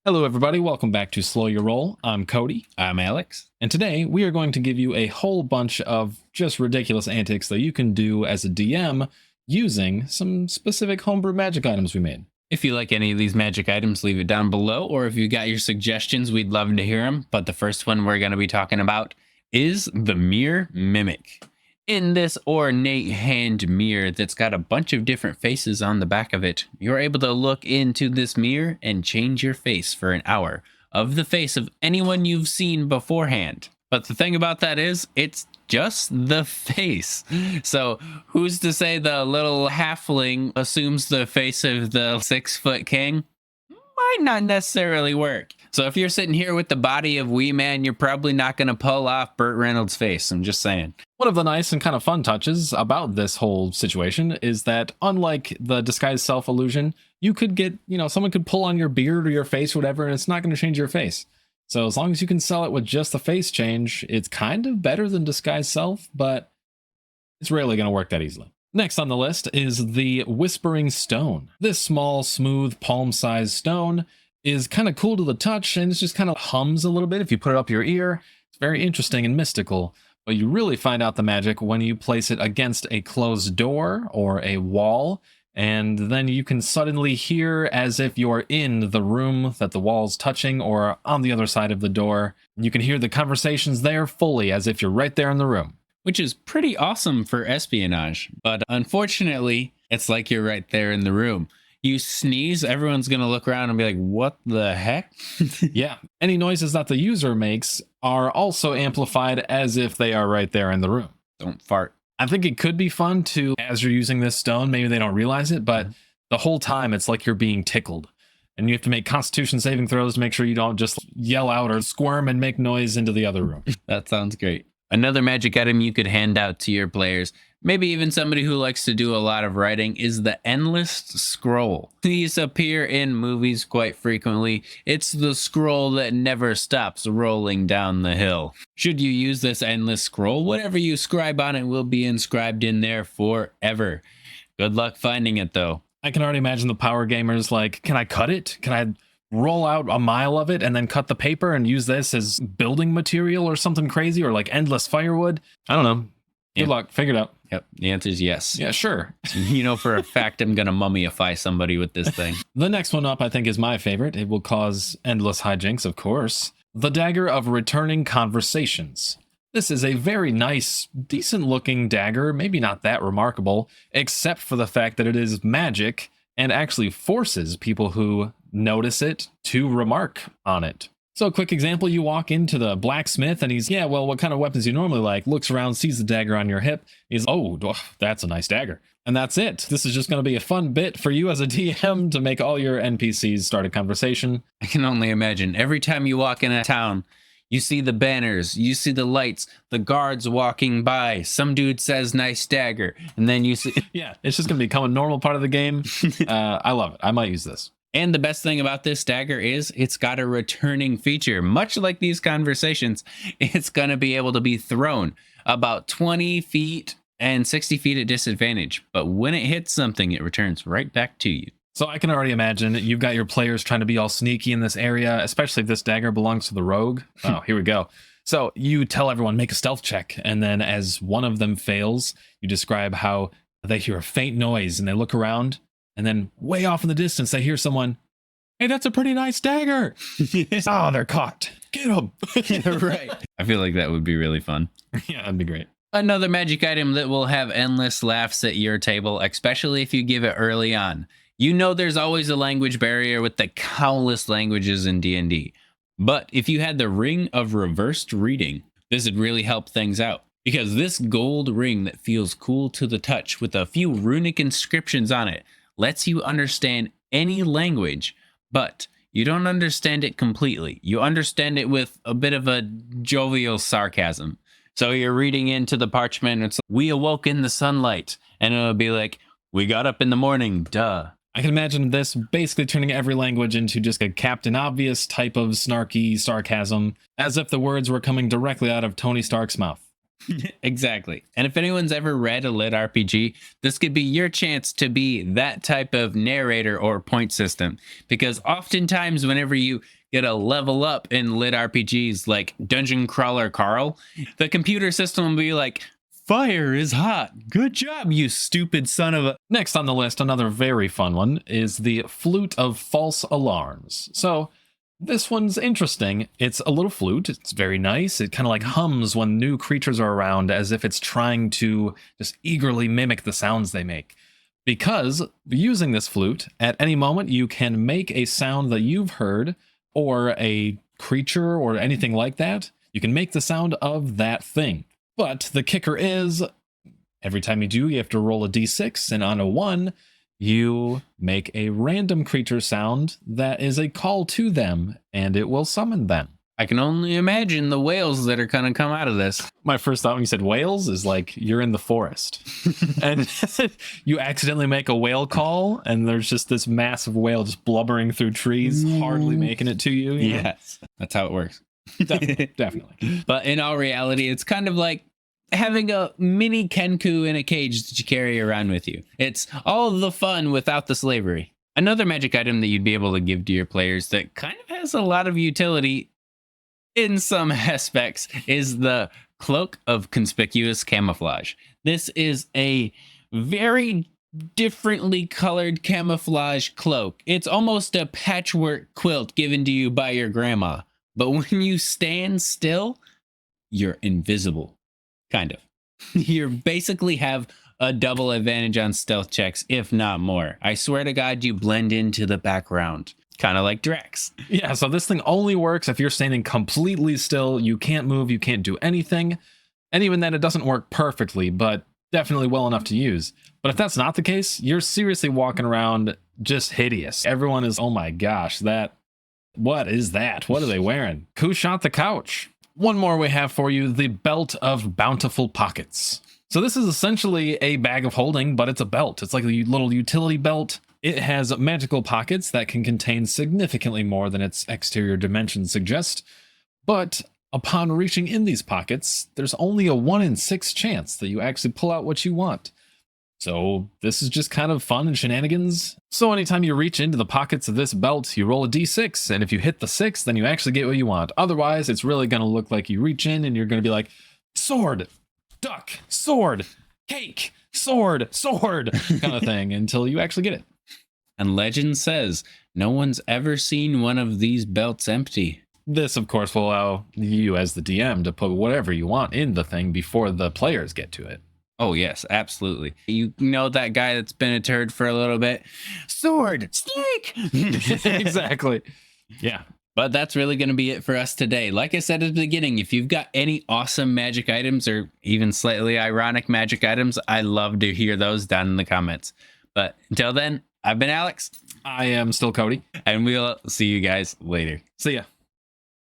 Hello, everybody. Welcome back to Slow Your Roll. I'm Cody. I'm Alex. And today we are going to give you a whole bunch of just ridiculous antics that you can do as a DM using some specific homebrew magic items we made. If you like any of these magic items, leave it down below, or if you got your suggestions, we'd love to hear them. But the first one we're going to be talking about is the Mirror Mimic. In this ornate hand mirror that's got a bunch of different faces on the back of it, you're able to look into this mirror and change your face for an hour of the face of anyone you've seen beforehand. But the thing about that is, it's just the face. So who's to say the little halfling assumes the face of the 6-foot king? Might not necessarily work. So if you're sitting here with the body of Wee Man, you're probably not going to pull off Burt Reynolds' face. I'm just saying. One of the nice and kind of fun touches about this whole situation is that unlike the disguised self illusion, you could get, someone could pull on your beard or your face or whatever, and it's not going to change your face. So as long as you can sell it with just the face change, it's kind of better than disguised self, but it's rarely going to work that easily. Next on the list is the Whispering Stone. This small, smooth, palm-sized stone is kind of cool to the touch, and it just kind of hums a little bit if you put it up your ear. It's very interesting and mystical, but you really find out the magic when you place it against a closed door or a wall, and then you can suddenly hear as if you're in the room that the wall's touching or on the other side of the door. You can hear the conversations there fully as if you're right there in the room. Which is pretty awesome for espionage, but unfortunately, it's like you're right there in the room. You sneeze, everyone's going to look around and be like, what the heck? Yeah. Any noises that the user makes are also amplified as if they are right there in the room. Don't fart. I think it could be fun to, as you're using this stone, maybe they don't realize it, but the whole time it's like you're being tickled. And you have to make Constitution saving throws to make sure you don't just yell out or squirm and make noise into the other room. That sounds great. Another magic item you could hand out to your players, maybe even somebody who likes to do a lot of writing, is the Endless Scroll. These appear in movies quite frequently. It's the scroll that never stops rolling down the hill. Should you use this Endless Scroll, whatever you scribe on it will be inscribed in there forever. Good luck finding it, though. I can already imagine the power gamers like, can I cut it? Can I roll out a mile of it and then cut the paper and use this as building material or something crazy, or like endless firewood? I don't know. Good luck. Figure it out. Yep. The answer is yes. Yeah, sure. You know for a fact I'm going to mummify somebody with this thing. The next one up, I think, is my favorite. It will cause endless hijinks, of course. The Dagger of Returning Conversations. This is a very nice, decent-looking dagger, maybe not that remarkable, except for the fact that it is magic and actually forces people who notice it to remark on it. So a quick example, you walk into the blacksmith and he's, yeah, well, what kind of weapons do you normally like? Looks around, sees the dagger on your hip. He's, oh, that's a nice dagger. And that's it. This is just going to be a fun bit for you as a DM to make all your NPCs start a conversation. I can only imagine every time you walk in a town, you see the banners, you see the lights, the guards walking by. Some dude says, nice dagger. And then you see... Yeah, it's just going to become a normal part of the game. I love it. I might use this. And the best thing about this dagger is it's got a returning feature. Much like these conversations, it's going to be able to be thrown about 20 feet and 60 feet at disadvantage. But when it hits something, it returns right back to you. So I can already imagine you've got your players trying to be all sneaky in this area, especially if this dagger belongs to the rogue. Oh, here we go. So you tell everyone, make a stealth check. And then as one of them fails, you describe how they hear a faint noise and they look around. And then way off in the distance, they hear someone, hey, that's a pretty nice dagger. Oh, they're caught. Get them. Right. I feel like that would be really fun. Yeah, that'd be great. Another magic item that will have endless laughs at your table, especially if you give it early on. You know there's always a language barrier with the countless languages in DnD. But if you had the Ring of Reversed Reading, this would really help things out. Because this gold ring that feels cool to the touch with a few runic inscriptions on it lets you understand any language, but you don't understand it completely. You understand it with a bit of a jovial sarcasm. So you're reading into the parchment, it's like, we awoke in the sunlight, and it'll be like, we got up in the morning, duh. I can imagine this basically turning every language into just a Captain Obvious type of snarky sarcasm, as if the words were coming directly out of Tony Stark's mouth. Exactly. And if anyone's ever read a lit RPG, this could be your chance to be that type of narrator or point system. Because oftentimes, whenever you get a level up in lit RPGs like Dungeon Crawler Carl, the computer system will be like, fire is hot. Good job, you stupid son of a. Next on the list, another very fun one, is the Flute of False Alarms. So this one's interesting. It's a little flute. It's very nice. It kind of like hums when new creatures are around as if it's trying to just eagerly mimic the sounds they make. Because using this flute, at any moment you can make a sound that you've heard or a creature or anything like that. You can make the sound of that thing. But the kicker is, every time you do, you have to roll a d6, and on a 1, you make a random creature sound that is a call to them, and it will summon them. I can only imagine the whales that are going to come out of this. My first thought when you said whales is like you're in the forest and you accidentally make a whale call, and there's just this massive whale just blubbering through trees, hardly making it to you. Yes, that's how it works. Definitely. But in all reality, it's kind of like having a mini Kenku in a cage that you carry around with you. It's all the fun without the slavery. Another magic item that you'd be able to give to your players that kind of has a lot of utility in some aspects is the Cloak of Conspicuous Camouflage. This is a very differently colored camouflage cloak. It's almost a patchwork quilt given to you by your grandma. But when you stand still, you're invisible. Kind of. You basically have a double advantage on stealth checks, if not more. I swear to God, you blend into the background. Kind of like Drex. Yeah, so this thing only works if you're standing completely still. You can't move, you can't do anything. And even then, it doesn't work perfectly, but definitely well enough to use. But if that's not the case, you're seriously walking around just hideous. Everyone is, oh my gosh, what is that? What are they wearing? Who shot the couch? One more we have for you, the Belt of Bountiful Pockets. So this is essentially a bag of holding, but it's a belt. It's like a little utility belt. It has magical pockets that can contain significantly more than its exterior dimensions suggest. But upon reaching in these pockets, there's only a 1 in 6 chance that you actually pull out what you want. So this is just kind of fun and shenanigans. So anytime you reach into the pockets of this belt, you roll a d6, and if you hit the 6, then you actually get what you want. Otherwise, it's really going to look like you reach in and you're going to be like, sword, duck, sword, cake, sword, kind of thing until you actually get it. And legend says, no one's ever seen one of these belts empty. This, of course, will allow you as the DM to put whatever you want in the thing before the players get to it. Oh, yes, absolutely. You know that guy that's been a turd for a little bit? Sword! Snake! Exactly. Yeah. But that's really going to be it for us today. Like I said at the beginning, if you've got any awesome magic items or even slightly ironic magic items, I love to hear those down in the comments. But until then, I've been Alex. I am still Cody. And we'll see you guys later. See ya.